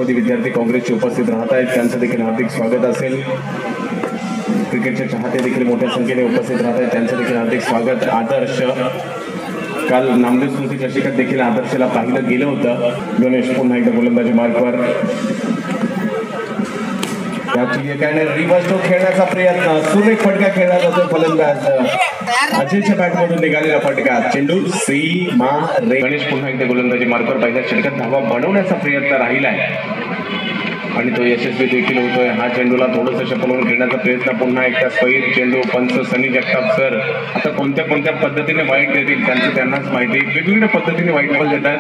राष्ट्रवादी विद्यार्थी काँग्रेसचे उपस्थित राहत आहेत, त्यांचं देखील हार्दिक स्वागत असेल। क्रिकेटचे चाहते देखील मोठ्या संख्येने उपस्थित राहत आहेत, त्यांचं देखील हार्दिक स्वागत। आदर्श काल नामदेव स्मृती चषकात देखील आदर्शला पाहिलं गेलं होतं। गणेश पुन्हा एकदा गोलंदाजी मार्कवर, त्याची काय रिव्हर्स स्ट्रोक खेळण्याचा प्रयत्न, सुरेख फटका खेळला जातो फलंदाज अजयच्या बॅटमधून निघालेला फटका, चेंडू सीमा रे। गणेश पुन्हा एकदा गोलंदाजी मार्कवर, पहिल्या षटकात धावा बनवण्याचा प्रयत्न राहिलाय आणि तो यशस्वी देखील होतोय। हा चेंडूला थोडंसं शपलवून खेळण्याचा प्रयत्न, पुन्हा एकदा स्वैर चेंडू। पंच सनी जगताप सर आता कोणत्या पद्धतीने वाईट देतील त्यांचं त्यांनाच माहिती, वेगवेगळ्या पद्धतीने वाईट बॉल देतात।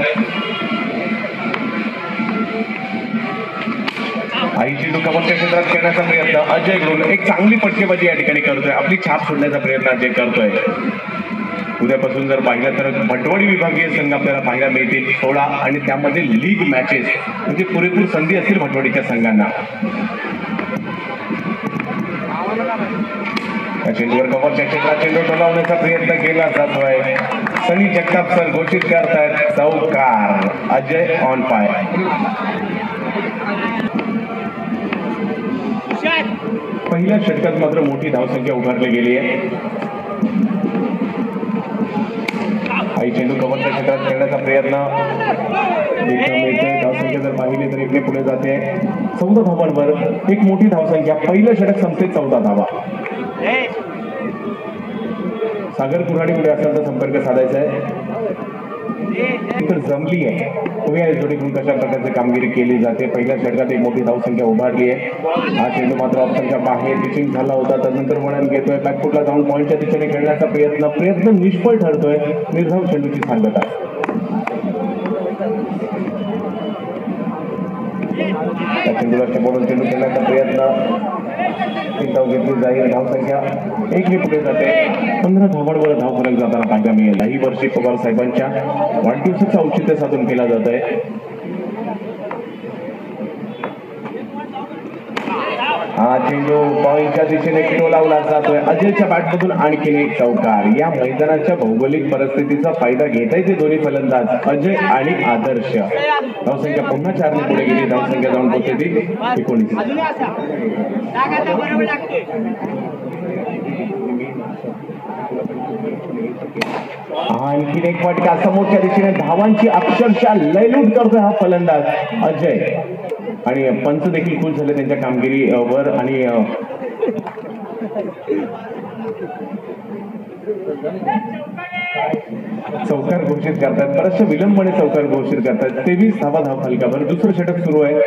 आई चेंडू कव्हरच्या क्षेत्रात खेळण्याचा प्रयत्न अजय कडून, एक चांगली फटकेबाजी या ठिकाणी करतोय, आपली छाप सोडण्याचा प्रयत्न अजय करतोय। उद्यापासून जर पाहिलं तर भटवाडी विभागीय संघ आपल्याला पाहायला मिळतील 16 आणि त्यामध्ये लीग मॅचेस, म्हणजे पुरेपूर संधी असतील भटवाडीच्या संघांना। या चेंडूवर कव्हरच्या क्षेत्रात चेंडू टोलावण्याचा प्रयत्न केला जातोय, सनी जगताप सर घोषित करतायत चौकार, अजय ऑन पाय। पहिल्या षटकात मात्र मोठी धावसंख्या उभारली गेली आहे। आई चेंडू कव्हरच्या क्षेत्रात खेळण्याचा प्रयत्न, धावसंख्या जर पाहिली तर इकडे पुढे जाते 14 धावांवर, एक मोठी धावसंख्या। पहिलं षटक संपते 14 धावा। सागर कुऱ्हाडी पुढे असेल तर संपर्क साधायचा आहे, तर जमली आहे तुम्ही या जोडीकडून कशा प्रकारची कामगिरी केली जाते। पहिल्या षटकात एक मोठी धावसंख्या उभारली आहे। हा चेंडू मात्र ऑप्शनच्या बाहेर पिचिंग झाला होता, त्यानंतर वळण घेतोय, बॅकफुटला जाऊन पॉईंटच्या दिशेने खेळण्याचा प्रयत्न निष्फळ ठरतोय। निर्धाव चेंडूची सांगता, चेंडूला बोलून चेंडू खेळण्याचा प्रयत्न, धाव घेतली जाईल, धावसंख्या 1 पुढे जाते। 15 धावांवर धाव फलक जाताना पाहायला मिळेल। ही वर्षी पवार साहेबांच्या वाढदिवसाचं औचित्य साधून केला जात आहे। हा चेंडू पॉईंटच्या दिशेने टोलावला जातोय, अजयच्या बॅटमधून आणखीन एक चौकार। या मैदानाच्या भौगोलिक परिस्थितीचा फायदा घेत आहेत दोन्ही फलंदाज अजय आणि आदर्श। धावसंख्या पुन्हा 4 ने पुढे गेली, धावसंख्या जाऊन पोहोचते ती 19। आणखीन एक फटका, समोरच्या दिशेने धावांची अक्षरशः लयलूट करतोय हा फलंदाज अजय, आणि पंच देखील खुश झाले त्यांच्या कामगिरीवर आणि चौकार घोषित करतात। बऱ्याचशा विलंबाने चौकार घोषित करतात। 23 धावा धाव फलकावर दुसरं षटक सुरू आहे।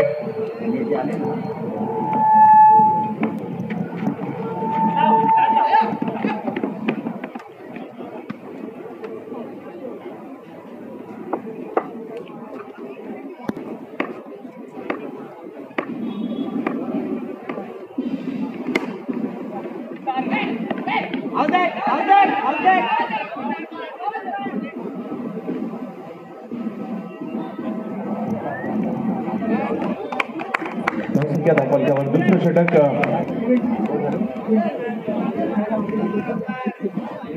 दुसरं षटक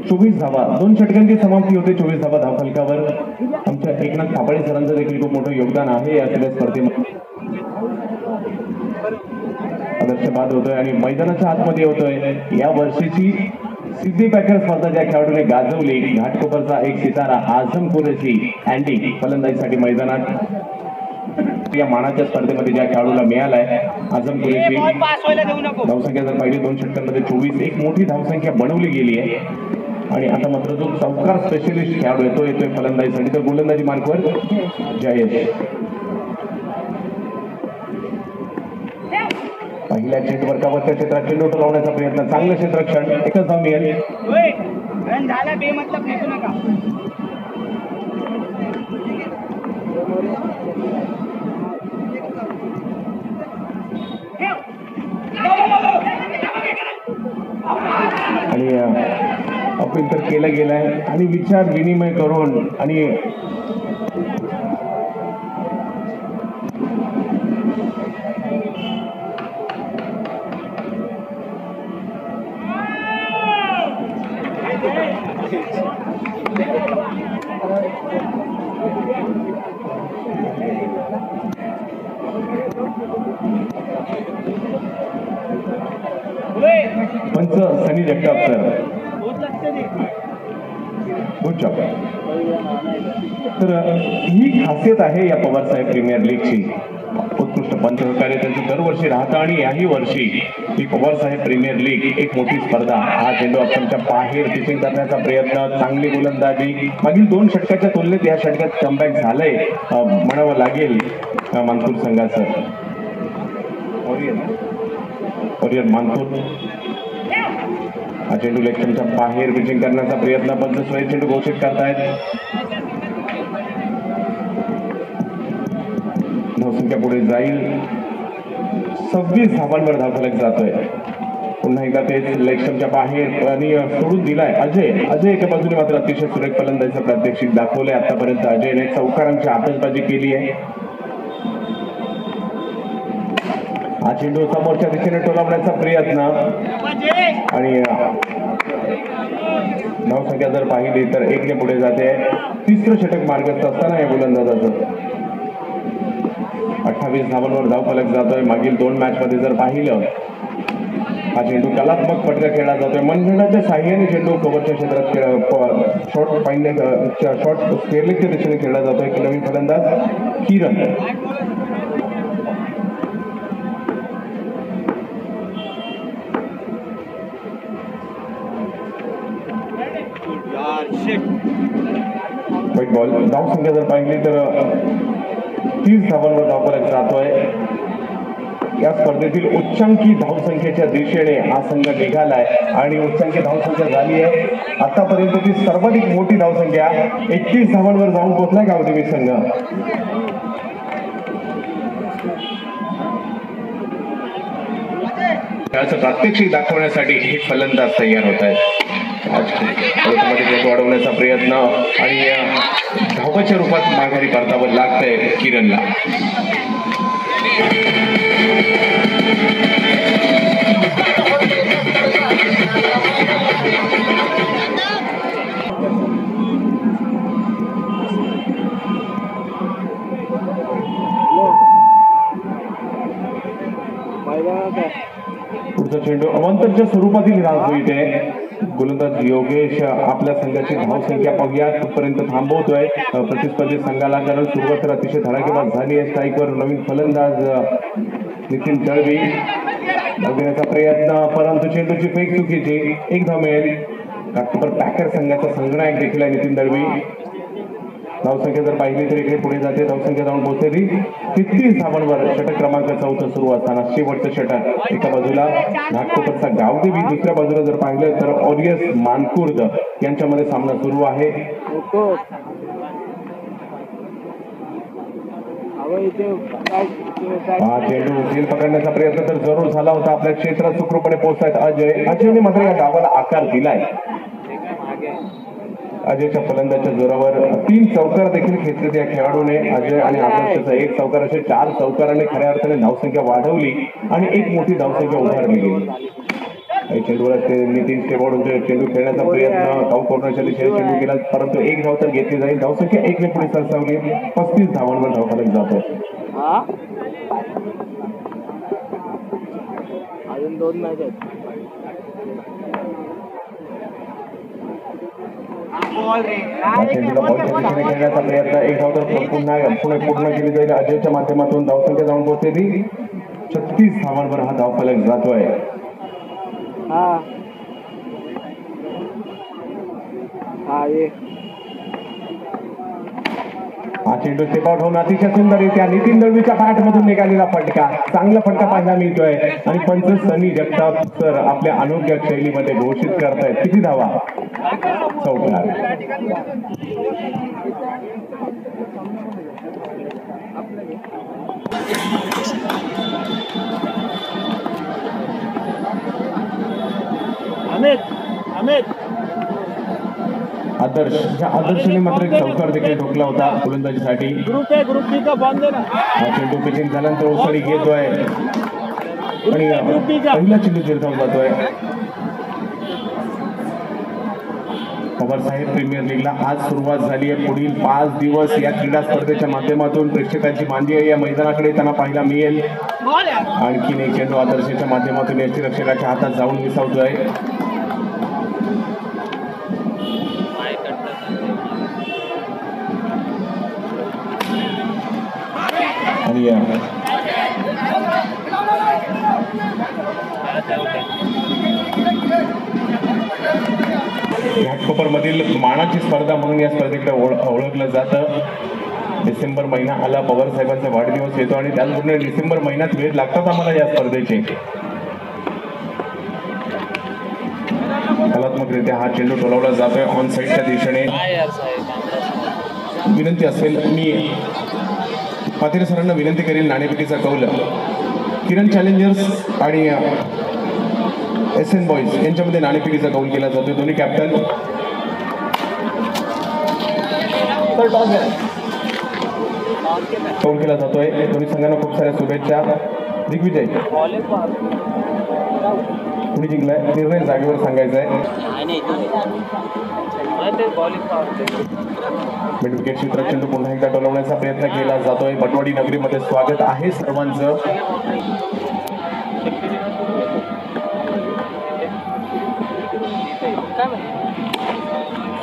24 धावा, 2 षटकांची समाप्ती होते 24 धावा धाव फलकावर। आमच्या एकनाथ थापाळे सरांचं देखील खूप मोठं योगदान आहे या सगळ्या स्पर्धेमध्ये। आदर्श बाद होतोय आणि मैदानाच्या आतमध्ये होतोय। या वर्षीची सिद्धी पॅकर स्पर्धा ज्या खेळाडूने गाजवली, घाटकोपरचा एक सितारा आझम कुरेशी अँडी फलंदाजीसाठी मैदानात। या मानाच्या स्पर्धेमध्ये ज्या खेळाडूला मिळालाय आझम कुरेशी, धावसंख्या जर पाहिली 2 षटकांमध्ये 24, एक मोठी धावसंख्या बनवली गेली आहे। आणि आता मात्र जो चौकार स्पेशलिस्ट खेळाडू येतोय फलंदाजीसाठी, तर गोलंदाजी मार्कवर जयेश। पहिल्या चेंडूवर कव्हरच्या क्षेत्रात चेंडू टोलावण्याचा प्रयत्न, चांगलं क्षेत्ररक्षण, एकच धाव मिळेल। आणि अपील तर केलं गेलंय आणि विचार विनिमय करून आणि पंच सनी जगताप सर, गुड जॉब. तर ही खासियत आहे या पवारसाहेब प्रीमियर लीगची. उत्कृष्ट पंच सहकार्य त्यांचं दरवर्षी राहतं आणि याही वर्षी ही पवारसाहेब प्रीमियर लीग एक मोठी स्पर्धा. हा चेंडू ऑप्शनच्या बाहेर पिचिंग करण्याचा प्रयत्न, चांगली गोलंदाजी. मागील 2 षटकाच्या तुलनेत या षटकात कमबॅक झालंय म्हणावं लागेल मानपूर संघाचं. ओरियर मानपूर हा चेंडू लेफ्टच्या बाहेर पिचिंग करण्याचा प्रयत्न, पण स्वयं चेंडू घोषित करतायत. धावसंख्या पुढे जाईल. 26 धावांवर धावफलक जातोय. पुन्हा एकदा तेच लेफ्टच्या बाहेर आणि सोडून दिलाय अजय एका बाजूने मात्र अतिशय सुरेख फलंदाजीचं प्रात्यक्षिक दाखवलंय आतापर्यंत. अजयने चौकारांची आतषबाजी केली आहे. हा चेंडू समोरच्या दिशेने टोलावण्याचा प्रयत्न आणि धावसंख्या जर पाहिली तर 1 ने पुढे जाते. 3रं षटक मार्गस्थ असताना या गोलंदाजाचं 28 धावांवर धावफलक जातोय. मागील 2 मॅच मध्ये जर पाहिलं हा चेंडू कलात्मक फटका खेळला जातोय. मनगटाच्या साह्याने चेंडू कव्हरच्या क्षेत्रात शॉर्ट स्क्वेअरलेगच्या दिशेने खेळला जातोय. की नवीन फलंदाज किरण. White ball. धावसंख्या जर पाहिली तर 30 धावांवर धावफलक जातोय. या स्पर्धेतील उच्चांकी धावसंख्येच्या दिशेने हा संघ निघालाय आणि उच्चांकी धावसंख्या झाली आहे आतापर्यंतची सर्वाधिक मोठी धावसंख्या. 31 धावांवर जाऊन पोहोचलाय गावदेवी संघ. त्याचं प्रात्यक्षिक दाखवण्यासाठी हे फलंदाज तयार होत आहेत. वाढवण्याचा प्रयत्न आणि धावाच्या रूपात माघारी परतावं लागतंय किरणला. पुढचा चेंडू अवंतरच्या स्वरूपातील राहतो इथे. गोलंदाज योगेश आपल्या संघाची धावसंख्या पाहूया कुठपर्यंत थांबवतोय प्रतिस्पर्धी संघाला, कारण सुरुवात तर अतिशय धडाकेबाज झाली आहे. स्ट्राईकवर नवीन फलंदाज नितीन दळवी. देण्याचा प्रयत्न परंतु चेंडूची फेक चुकीची. 1 धाव मिळेल. घाटकोपर पॅकर संघाचा संघनायक देखील आहे नितीन दळवी. धावसंख्या जर पाहिली तर इकडे पुढे जाते. धावसंख्या जाऊन पोहोचली 33 धावांवर. षटक क्रमांक 4 सुरू असताना शेवटचं षटक. एका बाजूला घाटकोपरचा गावदेवी, दुसऱ्या बाजूला जर पाहिलं तर ओरियस मानकुर्द यांच्यामध्ये सामना सुरू आहे. हा चेंडू झेल पकडण्याचा प्रयत्न तर जरूर झाला होता. आपल्या क्षेत्रात सुखरूपणे पोहोचतायत अजयने मात्र या डावाला आकार दिलाय. अजयच्या फलंदाच्या जोरावर 3 चौकार देखील खेचले या खेळाडूने. अजय आणि आदर्शचा 1 चौकार असे 4 चौकाराने खऱ्या अर्थाने धावसंख्या वाढवली आणि एक मोठी धावसंख्या उभारली गेली. चेंडूला नितीन शेवट चेंडू खेळण्याचा प्रयत्न काउंट करण्याच्या दिशेने चेंडू केला परंतु 1 धाव तर घेतली जाईल. धावसंख्या 1 ने पुढे सरसावली. 35 धावांवर धावफलक जातो. अजून 2 मॅच आहेत. चेंडूला बॉलच्या दिशेने खेळण्याचा प्रयत्न. 1 धाव तर पुन्हा पूर्ण केली जाईल. अजयच्या माध्यमातून धावसंख्या जाऊन पोहोचली 36 धावांवर हा धावफलक जातोय. हा चेंडू स्टेपआउट होऊन अतिशय सुंदररित्या नितीन दळवीच्या बॅट मधून निघालेला फटका. चांगला फटका पाहायला मिळतोय आणि पंच सनी जगताप सर आपल्या अनोख्या शैलीमध्ये घोषित करतायत. किती धावा? 14. आदर्शने मात्र एक चौकार देखील ठोकला होता गोलंदाजीसाठी. चेंडू पिचिंग झाल्यानंतर उसळी घेतोय आणि पहिला चेंडू झेलताना जातोय. पवार साहेब प्रीमियर लीगला आज सुरुवात झाली आहे. पुढील 5 दिवस या क्रीडा स्पर्धेच्या माध्यमातून प्रेक्षकांची मांदी आहे या मैदानाकडे त्यांना पाहायला मिळेल. आणखीन एक चेंडू आदर्शच्या माध्यमातून यष्टीरक्षकाच्या हातात जाऊन विसावतोय. आणि घाटकोपर मधील मानाची स्पर्धा म्हणून या स्पर्धेकडे ओळखलं जातं. डिसेंबर महिना आला, पवार साहेबांचा वाढदिवस येतो आणि त्याचबरोबर डिसेंबर महिन्यात वेळ लागतात आम्हाला या स्पर्धेचे. कलात्मकरित्या हा चेंडू टोलावला जातोय ऑन साईडच्या दिशेने. विनंती असेल, मी पाटील सरांना विनंती करेल नाणेफेकीचा कौल किरण चॅलेंजर्स आणि SN बॉईज यांच्यामध्ये नाणेफेकीचा कौल केला जातो. दोन्ही कॅप्टन कौल केला जातोय. दोन्ही संघांना खूप साऱ्या शुभेच्छा. दिग्विजय कुणी जिंकलाय निर्णय जागेवर सांगायचा आहे. मिड विकेट क्षेत्रात चेंडू पुन्हा एकदा टोलवण्याचा प्रयत्न केला जातोय. बटवाडी नगरीमध्ये स्वागत आहे सर्वांचं.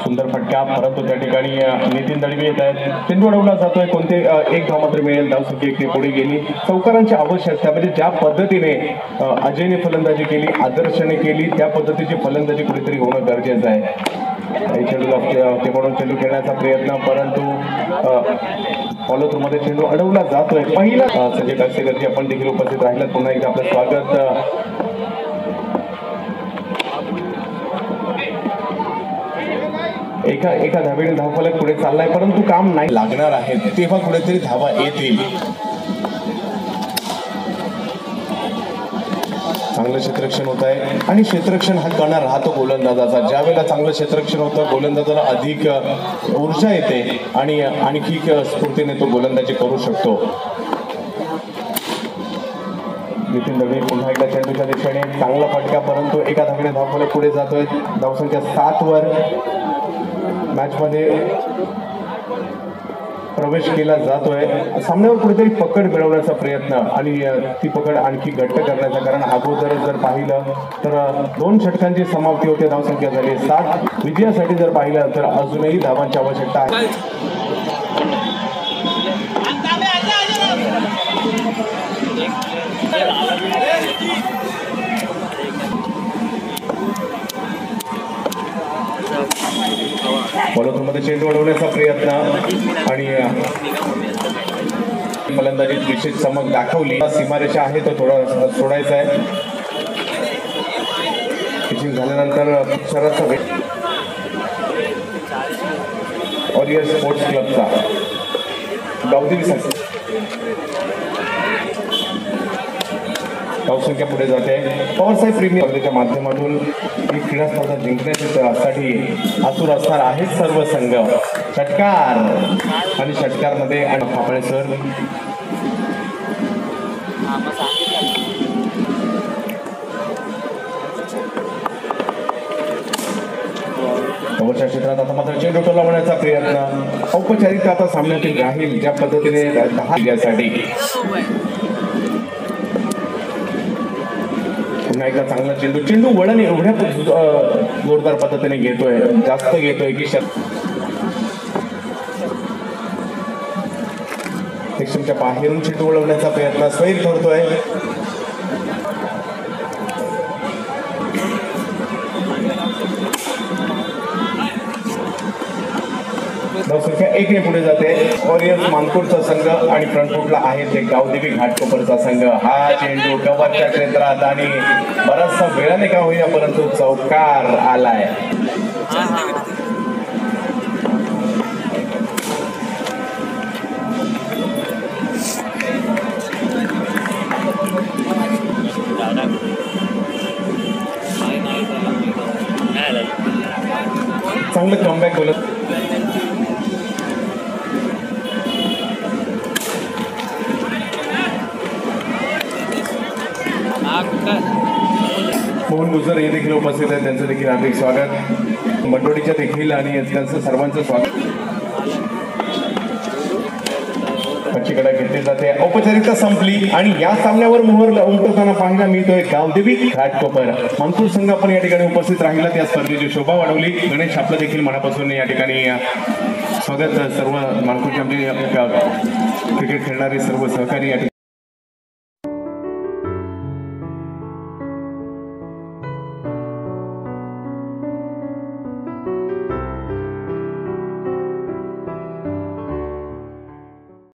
सुंदर फटका, परंतु त्या ठिकाणी नितीन दळवी येत आहेत. चेंडू अडवला जातोय. कोणते एक धाव मात्र मिळेल. धावसंख्या एकने पुढे गेली. चौकारांची आवश्यकता म्हणजे ज्या पद्धतीने अजयने फलंदाजी केली, आदर्शने केली, त्या पद्धतीची फलंदाजी कुठेतरी होणं गरजेचं आहे. चेंडूला ते म्हणून चेंडू खेळण्याचा प्रयत्न, परंतु फॉलो थ्रू मध्ये चेंडू अडवला जातोय. पहिला संजय कासेकरजी आपण देखील उपस्थित राहिलात. पुन्हा एकदा आपलं स्वागत. एका धावेने धावफलक पुढे चाललाय, परंतु काम नाही लागणार आहे तेव्हा कुठेतरी धावा येतील. चांगलं क्षेत्ररक्षण होत आहे आणि क्षेत्ररक्षण हा कणा राहतो गोलंदाजाचा. ज्या वेळेला चांगलं क्षेत्ररक्षण होतं गोलंदाजाला अधिक ऊर्जा येते आणि आणखी स्फूर्तीने तो गोलंदाजी करू शकतो. नितीन दळवी पुन्हा एकदा चेंडूच्या दिशेने चांगला फटका, परंतु एका धावेने धावफलक पुढे जातोय. धावसंख्या 7 वर मॅच मध्ये प्रवेश केला जातोय. सामन्यावर कुठेतरी पकड मिळवण्याचा प्रयत्न आणि ती पकड आणखी घट्ट करण्याचा, कारण अगोदर जर पाहिलं तर 2 षटकांची समाप्ती होते. धावसंख्या झाली 7. विजयासाठी जर पाहिलं तर अजूनही धावांची आवश्यकता आहे. फॉलोथ्रूमध्ये चेंडू अडवण्याचा प्रयत्न आणि फलंदाजीत विशेष चमक दाखवली. सीमारेषा आहे तो थोडा सोडायचा आहे. पिचिंग झाल्यानंतर शहराचा वॉरियर स्पोर्ट्स क्लबचा गावदेवी संघ धावसंख्या पुढे जाते. पवारसाहेब प्रीमियर स्पर्धेच्या माध्यमातून ही क्रीडा स्पर्धा जिंकण्यासाठी आतुर असणार आहेत सर्व संघ. षटकार आणि षटकारमध्ये फापळे सर कव्हरच्या क्षेत्रात आता मात्र चेंडू टोलावण्याचा प्रयत्न. औपचारिकता आता सामन्यातील राहील ज्या पद्धतीने 10 जिल्ह्यासाठी. पुन्हा एकदा चांगला चेंडू वळण एवढ्या जोरदार पद्धतीने घेतोय, जास्त घेतोय की सेक्शनच्या बाहेरून चेंडू वळवण्याचा प्रयत्न स्वैर ठरतोय. धावसंख्या 1 ने पुढे जाते. वॉरियर्स मानपूरचा संघ आणि फ्रंटफुटला आहे ते गावदेवी घाटकोपरचा संघ. हा चेंडू कव्हरच्या क्षेत्रात आणि बराचसा वेळाने का होईना परंतु चौकार आलाय. चांगलं कमबॅक बोलत मोहन गुजर हे देखील उपस्थित आहेत. त्यांचं देखील हार्दिक स्वागत. मंडोळीच्या देखील आणि त्यांचं सर्वांचं स्वागत. पश्चिकडे घेतली जाते. औपचारिकता संपली आणि या सामन्यावर मोहर उमटवताना पाहायला मिळतोय गावदेवी घाटकोपर. मान्सूर संघ आपण या ठिकाणी उपस्थित राहिला, त्या स्पर्धेची शोभा वाढवली. गणेश आपलं देखील मनापासून या ठिकाणी स्वागत. सर्व मानकुरचे आमचे क्रिकेट खेळणारे सर्व सहकारी या ठिकाणी